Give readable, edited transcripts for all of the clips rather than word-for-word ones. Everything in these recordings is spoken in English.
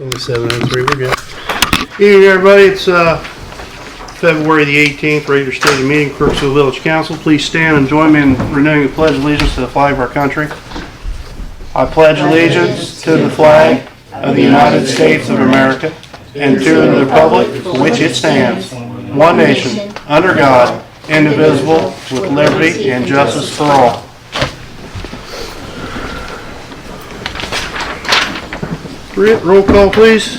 Only 7:03, we're good. Evening, everybody. It's February the 18th, regular scheduled meeting, Crooksville Village Council. Please stand and join me in renewing the Pledge of Allegiance to the flag of our country. I pledge allegiance to the flag of the United States of America and to the republic for which it stands, one nation, under God, indivisible, with liberty and justice for all. Roll call, please.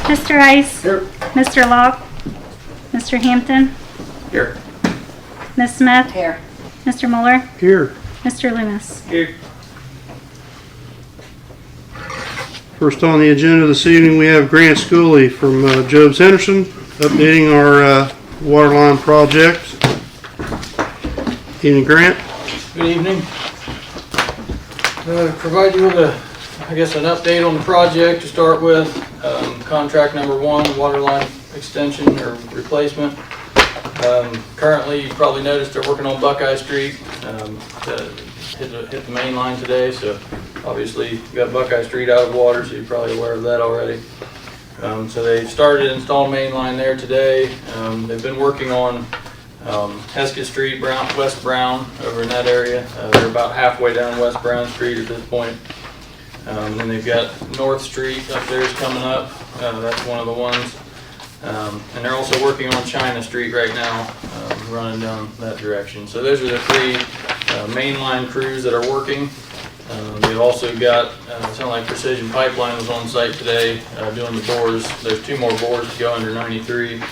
Mr. Rice. Here. Mr. Locke. Mr. Hampton. Here. Ms. Smith. Here. Mr. Mueller. Here. Mr. Loomis. Here. First on the agenda this evening, we have Grant Schooley from Jobs Henderson updating our water line project. Evening, Grant. Good evening. Provide you with an update on the project to start with. Contract number 1, water line extension or replacement. Currently, you probably noticed they're working on Buckeye Street to hit the main line today. So obviously, you got Buckeye Street out of water, so you're probably aware of that already. So they started installing main line there today. They've been working on Heskett Street, West Brown, over in that area. They're about halfway down West Brown Street at this point. And then they've got North Street up there is coming up. That's one of the ones. And they're also working on China Street right now, running down that direction. So those are the 3 mainline crews that are working. They've also got, it sounded like Precision Pipeline was on site today doing the bores. There's 2 more bores to go under 93.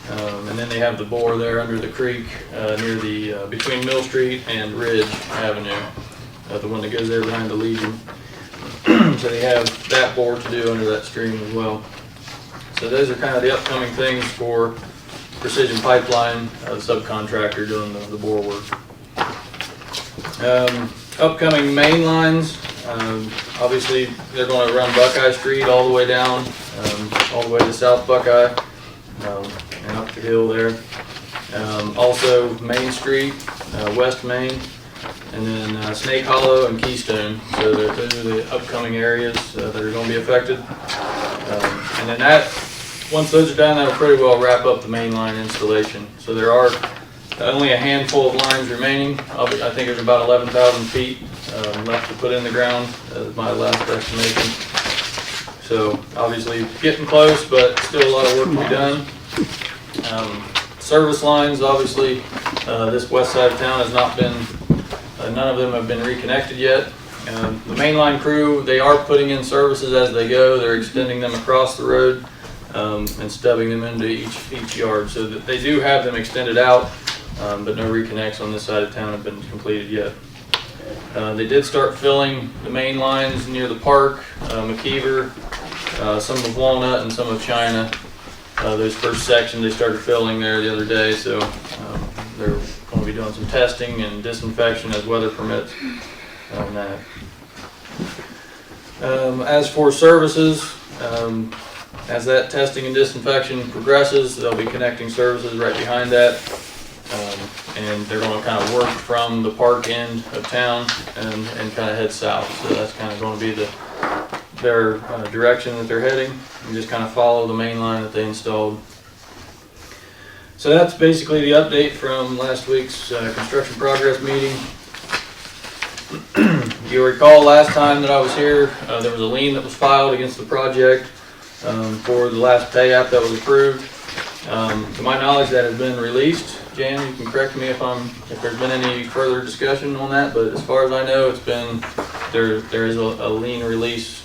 And then they have the bore there under the creek near the between Mill Street and Ridge Avenue, the one that goes there behind the Legion. So they have that bore to do under that stream as well. So those are kind of the upcoming things for Precision Pipeline, the subcontractor doing the bore work. Upcoming main lines, obviously they're going to run Buckeye Street all the way down, all the way to South Buckeye, and up the hill there. Also Main Street, West Main, and then Snake Hollow and Keystone. So those are the upcoming areas that are going to be affected. And then once those are done, that'll pretty well wrap up the main line installation. So there are only a handful of lines remaining. I think there's about 11,000 feet left to put in the ground, as my last estimation. So obviously getting close, but still a lot of work to be done. Service lines, obviously, this west side of town has not been, none of them have been reconnected yet. The mainline crew, they are putting in services as they go. They're extending them across the road and stubbing them into each yard. So that they do have them extended out, but no reconnects on this side of town have been completed yet. They did start filling the main lines near the park, McKeever, some of Walnut and some of China. Those first sections they started filling there the other day, so they're going to be doing some testing and disinfection as weather permits on that. As for services, as that testing and disinfection progresses, they'll be connecting services right behind that, and they're going to kind of work from the park end of town and kind of head south. So that's kind of going to be their direction that they're heading, and just kind of follow the main line that they installed. So that's basically the update from last week's construction progress meeting. You'll recall last time that I was here, there was a lien that was filed against the project for the last pay app that was approved. To my knowledge, that has been released. Jan, you can correct me if there's been any further discussion on that, but as far as I know, it's been there is a lien release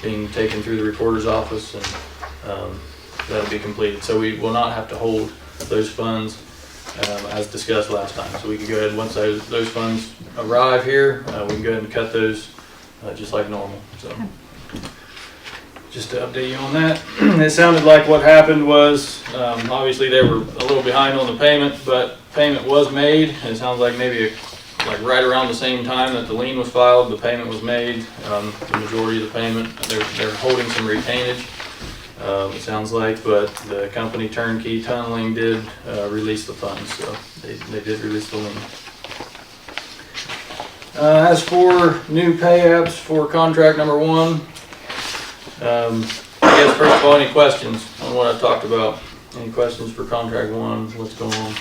being taken through the recorder's office, and that'll be completed. So we will not have to hold those funds as discussed last time. So we can go ahead, once those funds arrive here, we can go ahead and cut those just like normal. So just to update you on that. It sounded like what happened was, obviously they were a little behind on the payment, but payment was made. It sounds like maybe like right around the same time that the lien was filed, the payment was made. The majority of the payment, they're holding some retainage, it sounds like, but the company Turnkey Tunneling did release the funds, so they did release the lien. As for new pay apps for contract number 1, I guess first of all, any questions on what I talked about? Any questions for contract one? What's going on?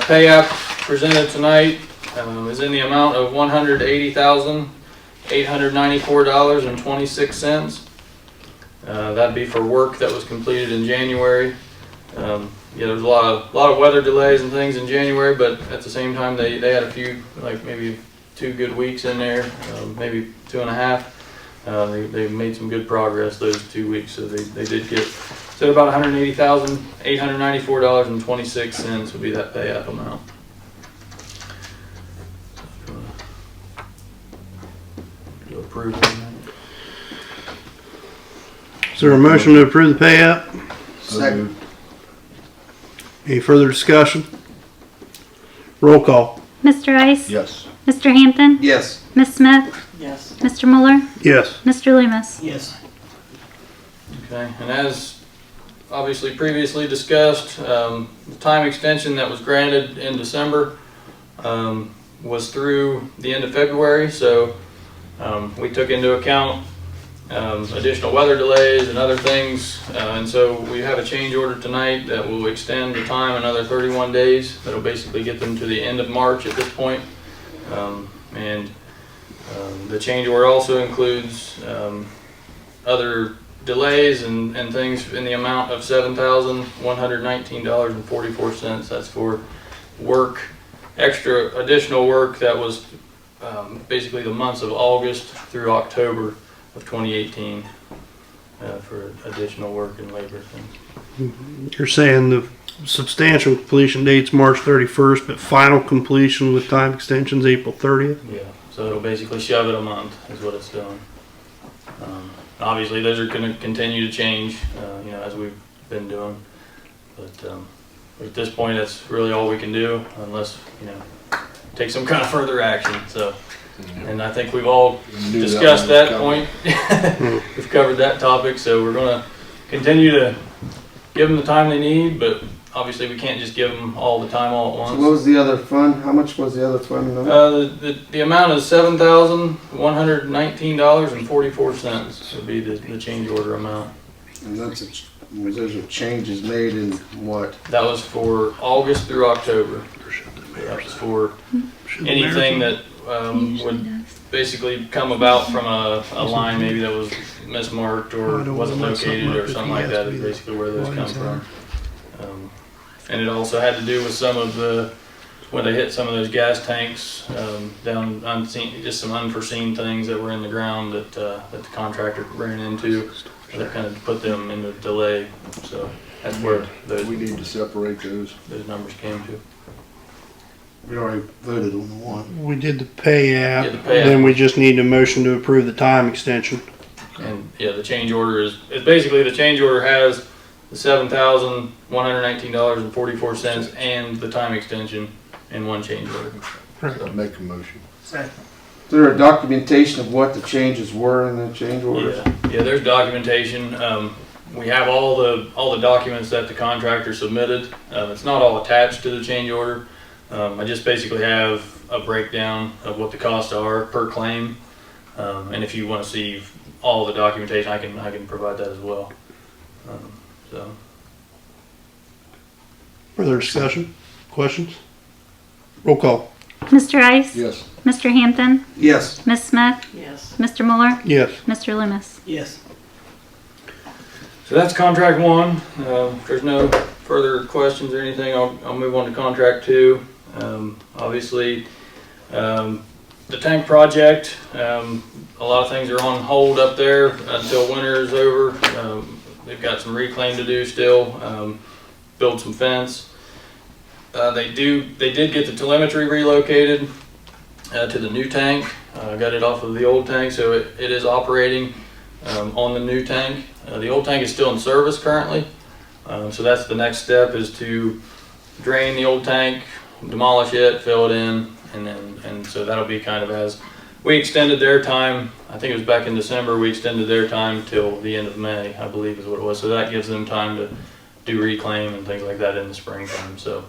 Pay app presented tonight is in the amount of $180,894.26. That'd be for work that was completed in January. Yeah, there's a lot of weather delays and things in January, but at the same time, they had a few, like maybe 2 good weeks in there, maybe 2.5. They made some good progress those 2 weeks, so they did get, so about $180,894.26 would be that pay app amount. To approve it. Is there a motion to approve the pay app? Second. Any further discussion? Roll call. Mr. Ice? Yes. Mr. Hampton? Yes. Ms. Smith? Yes. Mr. Mueller? Yes. Mr. Loomis? Yes. Okay, and as obviously previously discussed, the time extension that was granted in December was through the end of February, so we took into account additional weather delays and other things, and so we have a change order tonight that will extend the time another 31 days. That'll basically get them to the end of March at this point. The change order also includes other delays and things in the amount of $7,119.44. That's for work, additional work that was basically the months of August through October of 2018 for additional work and labor things. You're saying the substantial completion date's March 31st, but final completion with time extensions April 30th? Yeah, so it'll basically shove it a month is what it's doing. Obviously, those are going to continue to change, as we've been doing. But at this point, that's really all we can do, unless take some kind of further action. So, and I think we've all discussed that point. We've covered that topic, so we're going to continue to give them the time they need, but obviously we can't just give them all the time all at once. So what was the other fund? How much was the other fund? The amount is $7,119.44 would be the change order amount. And those are changes made in what? That was for August through October. That was for anything that would basically come about from a line maybe that was mismarked or wasn't located or something like that is basically where those come from. And it also had to do with some of when they hit some of those gas tanks down unseen, just some unforeseen things that were in the ground that the contractor ran into that kind of put them in a delay. So that's where We need to separate those. numbers came to. We already voted on the one. We did the pay app, Yeah, the pay app. then we just need a motion to approve the time extension. And yeah, the change order is basically the change order has the $7,119.44 and the time extension in one change order. Make a motion. Second. Is there a documentation of what the changes were in the change orders? Yeah, there's documentation. We have all the documents that the contractor submitted. It's not all attached to the change order. I just basically have a breakdown of what the costs are per claim. And if you want to see all the documentation, I can provide that as well. So. Further discussion? Questions? Roll call. Mr. Ice? Yes. Mr. Hampton? Yes. Ms. Smith? Yes. Mr. Mueller? Yes. Mr. Loomis? Yes. So that's contract one. If there's no further questions or anything, I'll move on to contract two. Obviously, the tank project, a lot of things are on hold up there until winter is over. They've got some reclaim to do still, build some fence. They did get the telemetry relocated to the new tank. Got it off of the old tank, so it is operating on the new tank. The old tank is still in service currently, so that's the next step, is to drain the old tank, demolish it, fill it in, and so that'll be kind of as we extended their time. I think it was back in December. We extended their time till the end of May, I believe is what it was. So that gives them time to do reclaim and things like that in the springtime. So,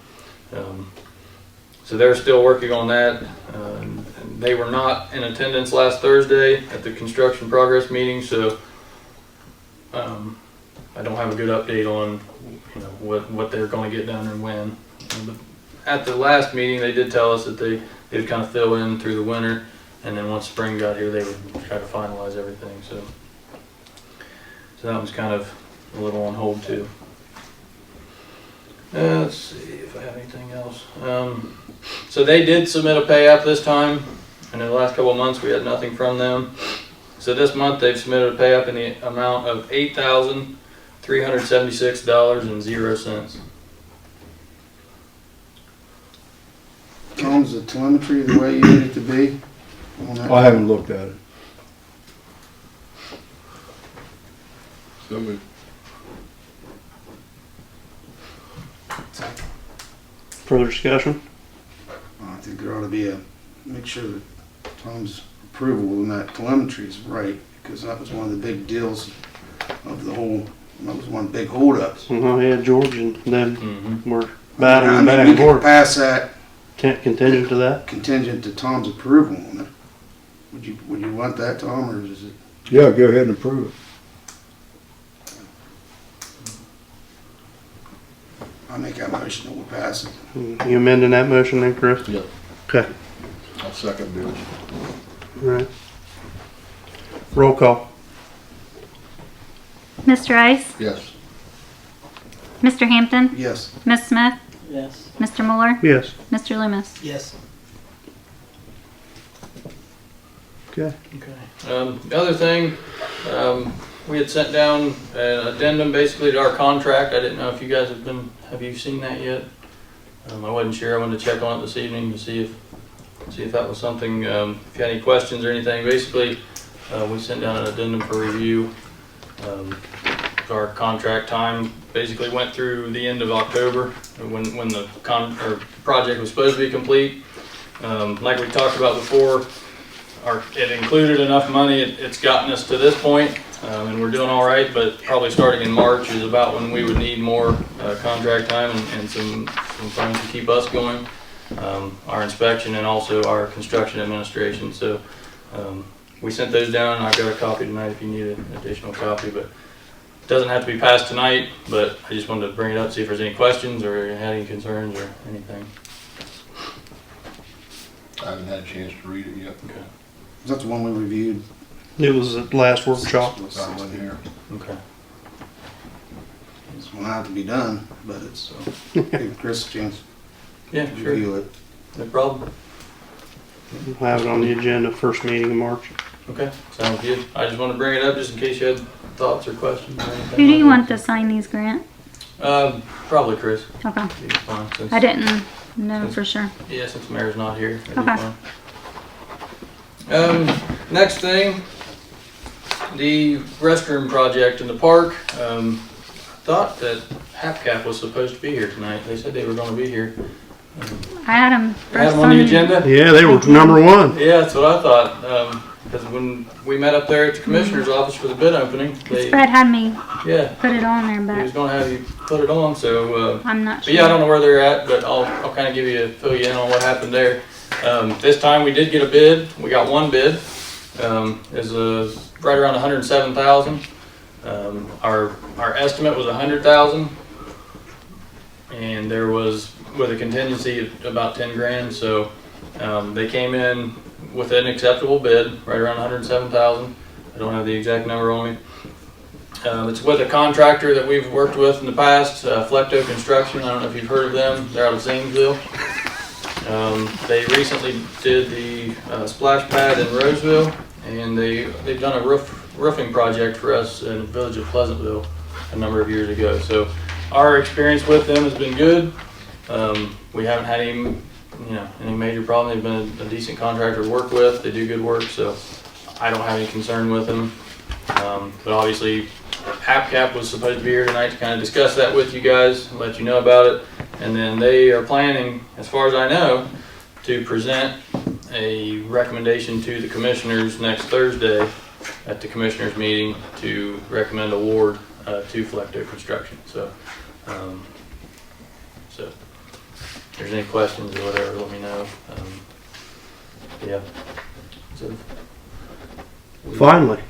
so they're still working on that, and They were not in attendance last Thursday at the construction progress meeting, so I don't have a good update on what they're going to get done and when. But at the last meeting, they did tell us that they would kind of fill in through the winter, and then once spring got here, they would try to finalize everything. So that was kind of a little on hold too. Let's see if I have anything else. So they did submit a pay app this time, and in the last couple of months we had nothing from them. So this month they've submitted a pay app in the amount of $8,376.00. Tom's the telemetry the way you need it to be? On that? I haven't looked at it. So moved. Further discussion? I think there ought to be make sure that Tom's approval on that telemetry is right, because that was one of the big deals of the whole, that was one big holdups. Yeah, George and them Mm-hmm. were battling I mean, back we and can forth. pass that Contingent to that? contingent to Tom's approval on it. Would you want that, Tom, or is it? Yeah, go ahead and approve it. I'll make that motion that we'll pass it. You amending that motion then, Chris? Yep. Okay, I'll second Bill. all right. Roll call. Mr. Ice, Yes. Mr. Hampton, Yes. Ms. Smith, Yes. Mr. Mueller, Yes. Mr. Loomis. Yes. Okay. Okay. The other thing, we had sent down an addendum basically to our contract. I didn't know if you guys have you seen that yet? I wasn't sure. I wanted to check on it this evening to see if that was something, if you had any questions or anything. Basically, we sent down an addendum for review. Our contract time basically went through the end of October when the project was supposed to be complete. Like we talked about before, it included enough money. It's gotten us to this point, and we're doing all right. But probably starting in March is about when we would need more contract time and some funds to keep us going. Our inspection and also our construction administration. So we sent those down, and I've got a copy tonight if you need an additional copy. But it doesn't have to be passed tonight. But I just wanted to bring it up, see if there's any questions or had any concerns or anything. I haven't had a chance to read it yet. Okay. Is that the one we reviewed? It was the last workshop. I wasn't here. Okay. It's one out to be done, but it's, give Chris a chance Yeah, to sure. review it. No problem. We'll have it on the agenda first meeting in March. Okay, sounds good. I just want to bring it up just in case you had thoughts or questions or anything. Who do you want to sign these grants? Probably Chris. Okay. He'd be fine since, I didn't know for sure. Yeah, since Mayor's not here. It'd be Okay. fine. Next thing, the restroom project in the park. Thought that HapCap was supposed to be here tonight. They said they were going to be here. I had them I had first them on the agenda. Yeah, they were number one. Yeah, that's what I thought. Because when we met up there at the commissioner's office for the bid opening, Fred had me yeah, put it on there, he was but going to have you put it on. So, I'm not but sure. yeah, I don't know where they're at, but I'll kind of fill you in on what happened there. This time we did get a bid. We got one bid. Is right around 107,000. Our estimate was 100,000, and there was with a contingency of about 10 grand. So they came in with an acceptable bid, right around 107,000. I don't have the exact number on me. It's with a contractor that we've worked with in the past, Flecto Construction. I don't know if you've heard of them. They're out of Zanesville. They recently did the splash pad in Roseville, and they've done a roofing project for us in the village of Pleasantville a number of years ago. So our experience with them has been good. We haven't had any major problem. They've been a decent contractor to work with. They do good work, so I don't have any concern with them. But obviously, HapCap was supposed to be here tonight to kind of discuss that with you guys, and let you know about it. And then they are planning, as far as I know, to present a recommendation to the commissioners next Thursday at the commissioners meeting to recommend award to Flecto Construction. So, if there's any questions or whatever, let me know. Yeah. So, Finally.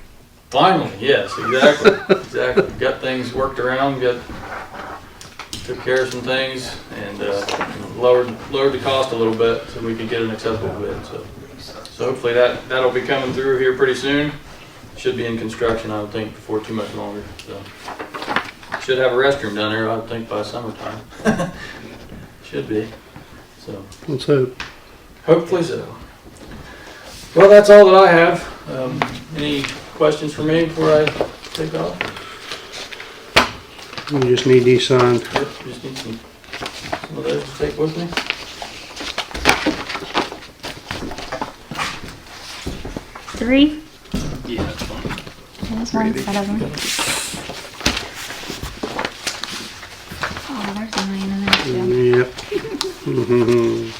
finally, yes, exactly, exactly. Got things worked around, took care of some things, and lowered the cost a little bit so we could get an acceptable bid. So hopefully that'll be coming through here pretty soon. Should be in construction, I would think, before too much longer. So should have a restroom down there, I would think, by summertime. Should be. So Let's hope. hopefully so. Well, that's all that I have. Any questions for me before I take off? We just need these signed. Yep, just need some of those to take with me. 3. Yeah, that's fine. There's one set of them. Oh, there's a million in there too. Yep. Mhm.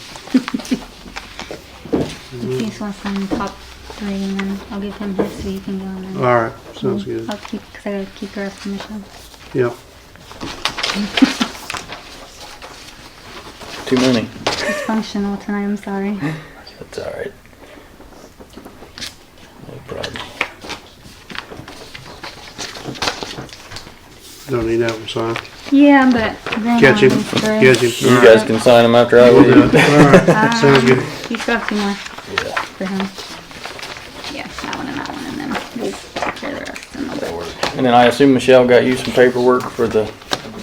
If you just want to sign the top 3 and then I'll give him his so you can go in there. All right, sounds good. I'll keep, because I gotta keep the rest of Michelle. Yep. Too many. It's functional tonight, I'm sorry. That's all right. No problem. Don't need that one signed. Yeah, but then Catch him. I'll leave through. Catch him. You guys can sign them after I We'll leave. do it. All right, sounds good. You still have 2 more Yeah. for him. Yeah, that one and that one, and then we'll take care of the rest in a little bit. And then I assume Michelle got you some paperwork for the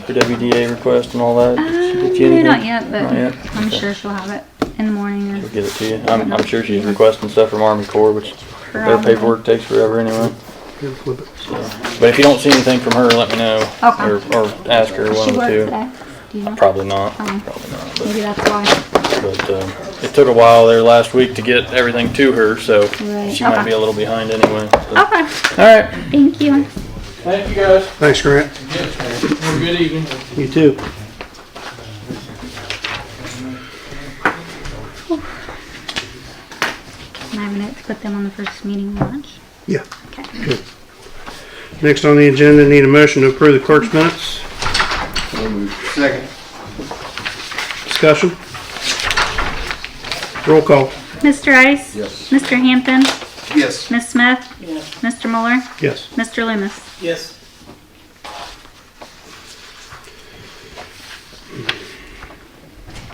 WDA request and all that? Did she get you anything? Not yet, but Not yet? I'm Okay. sure she'll have it in the morning or She'll get it to you. I'm sure she's requesting stuff from Army Corps, which their probably. paperwork takes forever anyway. Here, flip it. But if you don't see anything from her, let me know. Okay. Or ask her one She of the works two. today. Do you know? Probably not. Oh. Probably not. Maybe that's why. But it took a while there last week to get everything to her, so Right. she might Okay. be a little behind anyway. So. Okay, All right. thank you. Thank you guys. Thanks, Grant. Have a good evening. You too. 9 minutes to put them on the first meeting lunch. Yeah. Okay. Good. Next on the agenda, need a motion to approve the clerk's minutes. Second. Discussion. Roll call. Mr. Ice? Yes. Mr. Hampton? Yes. Ms. Smith? Yes. Mr. Mueller? Yes. Mr. Loomis? Yes.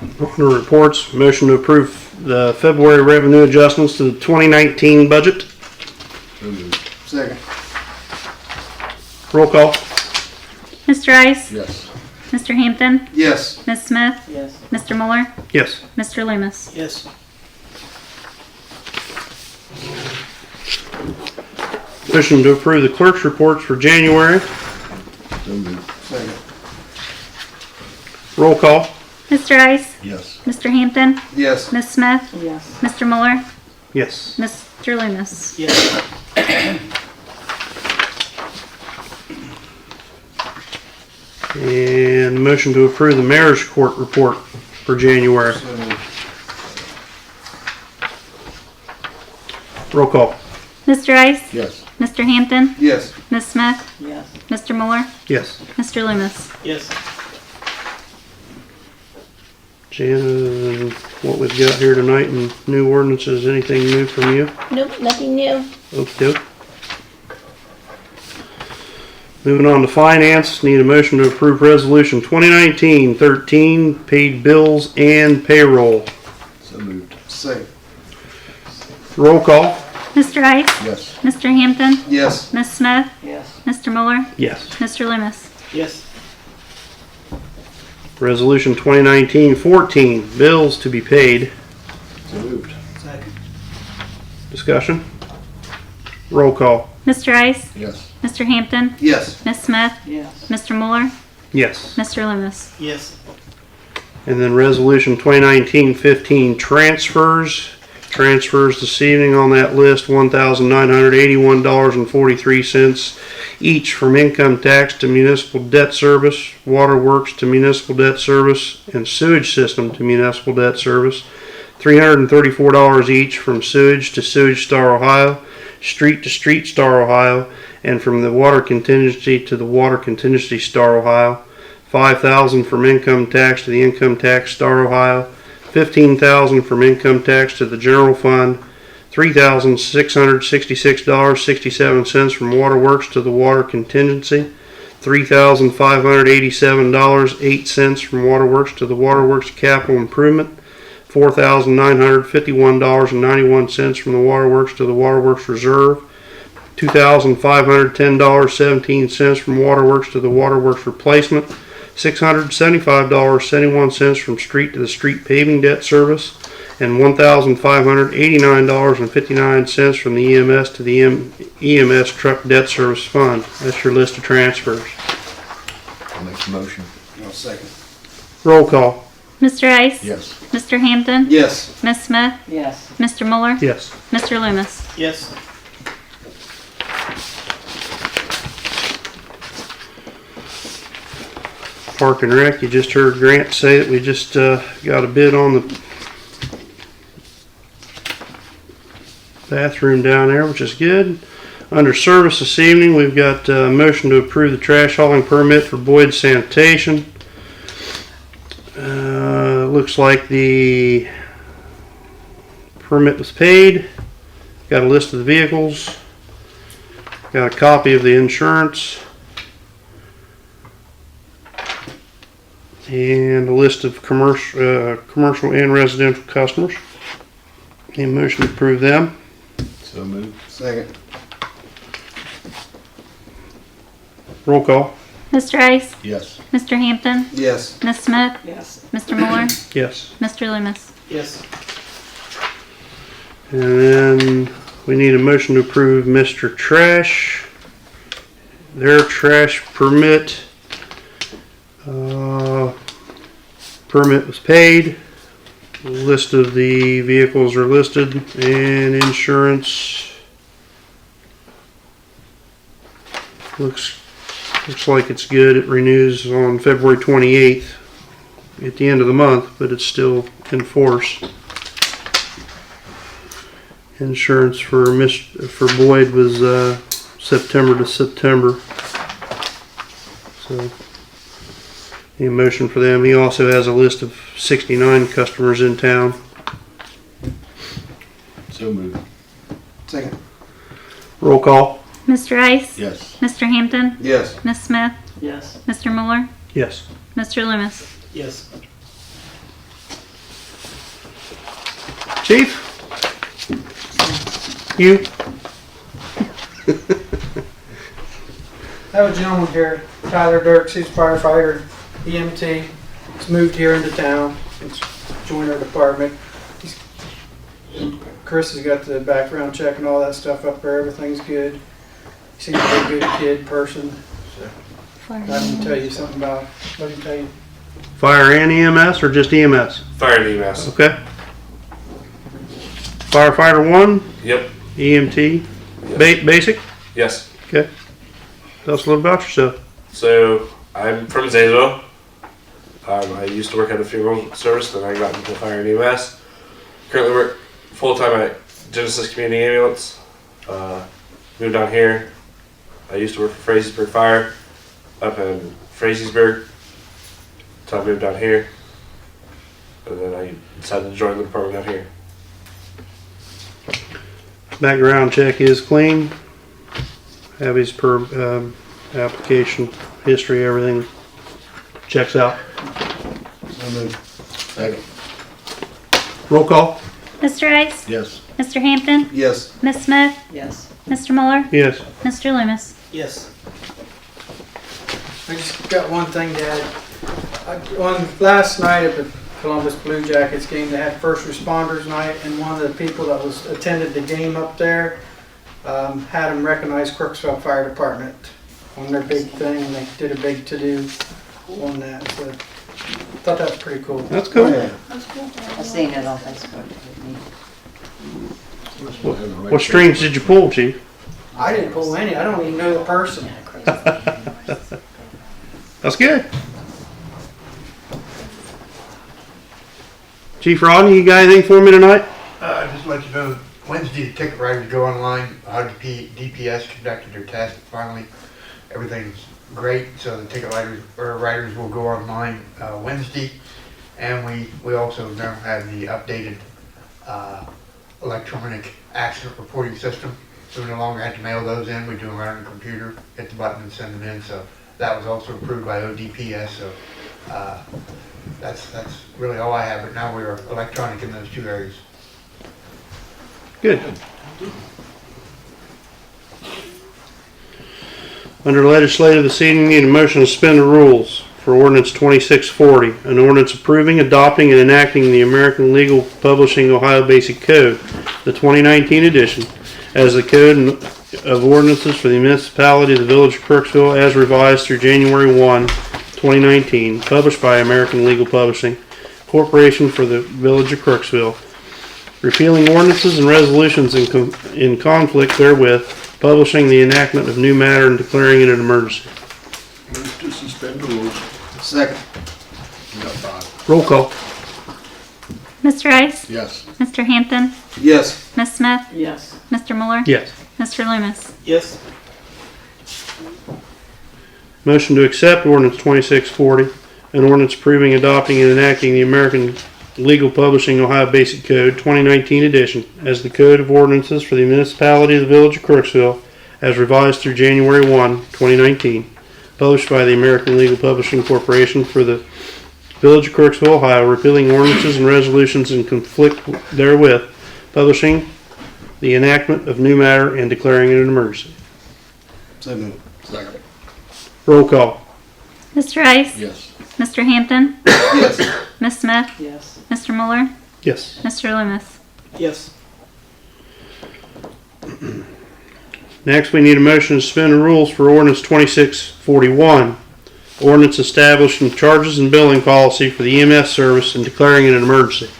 On the reports, motion to approve the February revenue adjustments to the 2019 budget. So moved. Second. Roll call. Mr. Ice? Yes. Mr. Hampton? Yes. Ms. Smith? Yes. Mr. Mueller? Yes. Mr. Loomis? Yes. Motion to approve the clerk's reports for January. So moved. Second. Roll call. Mr. Ice? Yes. Mr. Hampton? Yes. Ms. Smith? Yes. Mr. Mueller? Yes. Mr. Loomis? Yes. And motion to approve the mayor's court report for January. So moved. Roll call. Mr. Ice? Yes. Mr. Hampton? Yes. Ms. Smith? Yes. Mr. Mueller? Yes. Mr. Loomis? Yes. Jan, what we've got here tonight in new ordinances, anything new from you? Nope, nothing new. Okay. Moving on to finance, need a motion to approve resolution 2019-13, paid bills and payroll. So moved. Second. Roll call. Mr. Ice? Yes. Mr. Hampton? Yes. Ms. Smith? Yes. Mr. Mueller? Yes. Mr. Loomis? Yes. Resolution 2019-14, bills to be paid. So moved. Second. Discussion. Roll call. Mr. Ice? Yes. Mr. Hampton? Yes. Ms. Smith? Yes. Mr. Mueller? Yes. Mr. Loomis? Yes. And then resolution 2019-15, transfers. Transfers this evening on that list, $1,981.43 each from income tax to municipal debt service, waterworks to municipal debt service, and sewage system to municipal debt service. $334 each from sewage to Sewage Star Ohio, street to Street Star Ohio, and from the water contingency to the Water Contingency Star Ohio. $5,000 from income tax to the Income Tax Star Ohio. $15,000 from income tax to the general fund, $3,666.67 from waterworks to the water contingency, $3,587.08 from waterworks to the waterworks capital improvement, $4,951.91 from the waterworks to the waterworks reserve, $2,510.17 from waterworks to the waterworks replacement, $675.71 from street to the street paving debt service, and $1,589.59 from the EMS to the EMS truck debt service fund. That's your list of transfers. I'll make the motion. I'll second. Roll call. Mr. Ice? Yes. Mr. Hampton? Yes. Ms. Smith? Yes. Mr. Muller? Yes. Mr. Loomis? Yes. Park and Rec, you just heard Grant say that we just got a bid on the bathroom down there, which is good. Under service this evening, we've got a motion to approve the trash hauling permit for Boyd Sanitation. Looks like the permit was paid. Got a list of the vehicles. Got a copy of the insurance. And a list of commercial and residential customers. Any motion to approve them? So moved. Second. Roll call. Mr. Ice? Yes. Mr. Hampton? Yes. Ms. Smith? Yes. Mr. Muller? Yes. Mr. Loomis? Yes. And then we need a motion to approve Mr. Trash. Their trash permit. Permit was paid. List of the vehicles are listed, and insurance looks like it's good. It renews on February 28th at the end of the month, but it's still in force. Insurance for Boyd was September to September. So, any motion for them? He also has a list of 69 customers in town. So moved. Second. Roll call. Mr. Ice? Yes. Mr. Hampton? Yes. Ms. Smith? Yes. Mr. Muller? Yes. Mr. Loomis? Yes. Chief? You? I have a gentleman here, Tyler Dirks, he's a firefighter, EMT. He's moved here into town, he's joined our department. Chris has got the background check and all that stuff up there, everything's good. He seems to be a good kid, person. I can tell you something about, let him tell you. Fire and EMS or just EMS? Fire and EMS. Okay. Firefighter 1, Yep. EMT, Yes. basic? Yes. Okay. Tell us a little about yourself. So I'm from Zanesville. I used to work at a funeral service, then I got into fire and EMS. Currently work full time at Genesis Community Ambulance. Moved down here. I used to work for Frazeysburg Fire up in Frazeysburg. So I moved down here. And then I decided to join the department down here. Background check is clean. Have his application history, everything checks out. So moved. Second. Roll call. Mr. Ice? Yes. Mr. Hampton? Yes. Ms. Smith? Yes. Mr. Muller? Yes. Mr. Loomis? Yes. I just got one thing to add. On last night at the Columbus Blue Jackets game, they had first responders night, and one of the people that was attended the game up there had them recognize Crooksville Fire Department on their big thing, and they did a big to-do on that. So I thought that was pretty cool. That's cool. Yeah. I've seen it on Facebook. What strings did you pull, Chief? I didn't pull any. I don't even know the person. That's good. Chief Rodney, you got anything for me tonight? Just to let you know, Wednesday the ticket writers go online. DPS conducted their test. Finally, everything's great. So the ticket writers will go online Wednesday, And we also now have the updated electronic accident reporting system. So we no longer have to mail those in. We do them right on the computer, hit the button and send them in. So that was also approved by ODPS. So that's really all I have. But now we are electronic in those two areas. Good. Under legislative this evening, need a motion to suspend the rules for ordinance 2640, an ordinance approving, adopting, and enacting the American Legal Publishing Ohio Basic Code, the 2019 edition, as the code of ordinances for the municipality of the Village of Crooksville as revised through January 1, 2019, published by American Legal Publishing Corporation for the Village of Crooksville, repealing ordinances and resolutions in conflict therewith, publishing the enactment of new matter and declaring it an emergency. Move to suspend the rules. Second. You got five. Roll call. Mr. Rice? Yes. Mr. Hampton? Yes. Ms. Smith? Yes. Mr. Mueller? Yes. Mr. Loomis? Yes. Motion to accept ordinance 2640, an ordinance approving, adopting, and enacting the American Legal Publishing Ohio Basic Code 2019 edition as the code of ordinances for the municipality of the Village of Crooksville as revised through January 1, 2019, published by the American Legal Publishing Corporation for the Village of Crooksville, Ohio, repealing ordinances and resolutions in conflict therewith, publishing the enactment of new matter and declaring it an emergency. So moved. Second. Roll call. Mr. Rice? Yes. Mr. Hampton? Yes. Ms. Smith? Yes. Mr. Mueller? Yes. Mr. Loomis? Yes. Next, we need a motion to suspend the rules for ordinance 2641, ordinance establishing charges and billing policy for the EMS service and declaring it an emergency.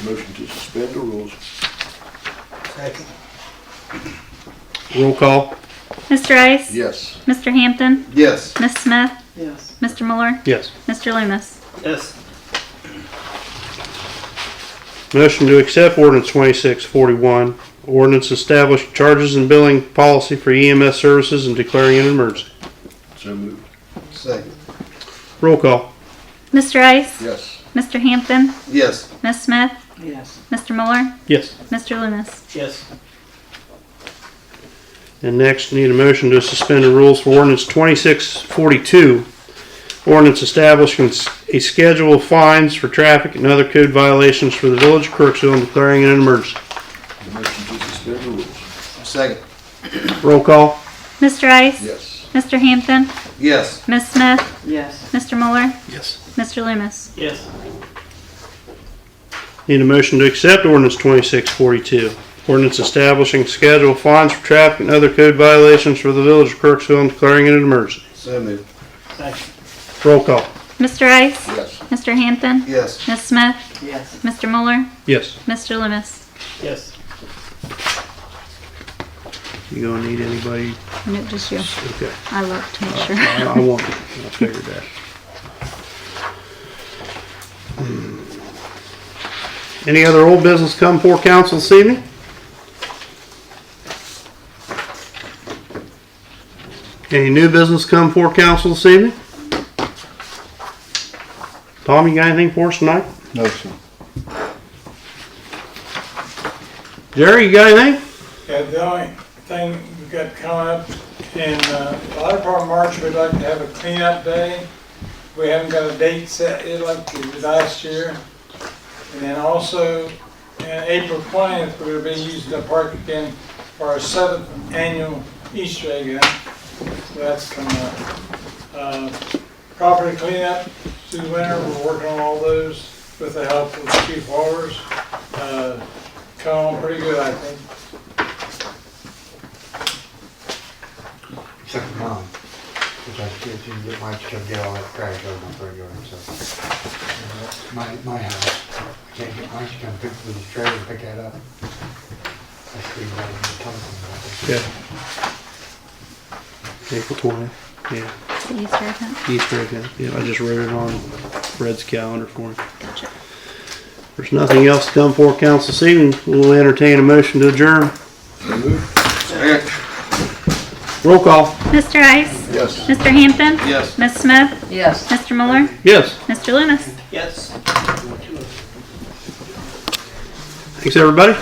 Motion to suspend the rules. Second. Roll call. Mr. Rice? Yes. Mr. Hampton? Yes. Ms. Smith? Yes. Mr. Mueller? Yes. Mr. Loomis? Yes. Motion to accept ordinance 2641, ordinance establishing charges and billing policy for EMS services and declaring it an emergency. So moved. Second. Roll call. Mr. Rice? Yes. Mr. Hampton? Yes. Ms. Smith? Yes. Mr. Mueller? Yes. Mr. Loomis? Yes. And next, need a motion to suspend the rules for ordinance 2642, ordinance establishing a schedule of fines for traffic and other code violations for the Village of Crooksville and declaring it an emergency. Motion to suspend the rules. Second. Roll call. Mr. Rice? Yes. Mr. Hampton? Yes. Ms. Smith? Yes. Mr. Mueller? Yes. Mr. Loomis? Yes. Need a motion to accept ordinance 2642, ordinance establishing schedule of fines for traffic and other code violations for the Village of Crooksville and declaring it an emergency. So moved. Second. Roll call. Mr. Rice? Yes. Mr. Hampton? Yes. Ms. Smith? Yes. Mr. Mueller? Yes. Mr. Loomis? Yes. You gonna need anybody? No, just you. Okay. I looked to make sure. I won't. I figured that. Any other old business come before council this evening? Any new business come before council this evening? Tom, you got anything for us tonight? No, sir. Jerry, you got anything? Yeah, the only thing we've got coming up in the latter part of March, we'd like to have a cleanup day. We haven't got a date set yet like we did last year. And then also, in April 20th, we're going to be using the park again for our 7th annual Easter egg hunt. So that's coming up. Property cleanup through the winter, we're working on all those with the help of Chief Walters. Coming on pretty good, I think. Except for mine, which I can't even get Mike to come get all that trash out of my front yard, so. My house, I can't get Mike to come pick with his trailer and pick that up. That's pretty bad, the telephone, Yeah. April 20th. Yeah. The Easter hunt. Easter egg hunt. Yeah, I just wrote it on Fred's calendar for him. Gotcha. There's nothing else to come before council this evening. We'll entertain a motion to adjourn. So moved. Second. Roll call. Mr. Rice? Yes. Mr. Hampton? Yes. Ms. Smith? Yes. Mr. Mueller? Yes. Mr. Loomis? Yes. Thanks, everybody.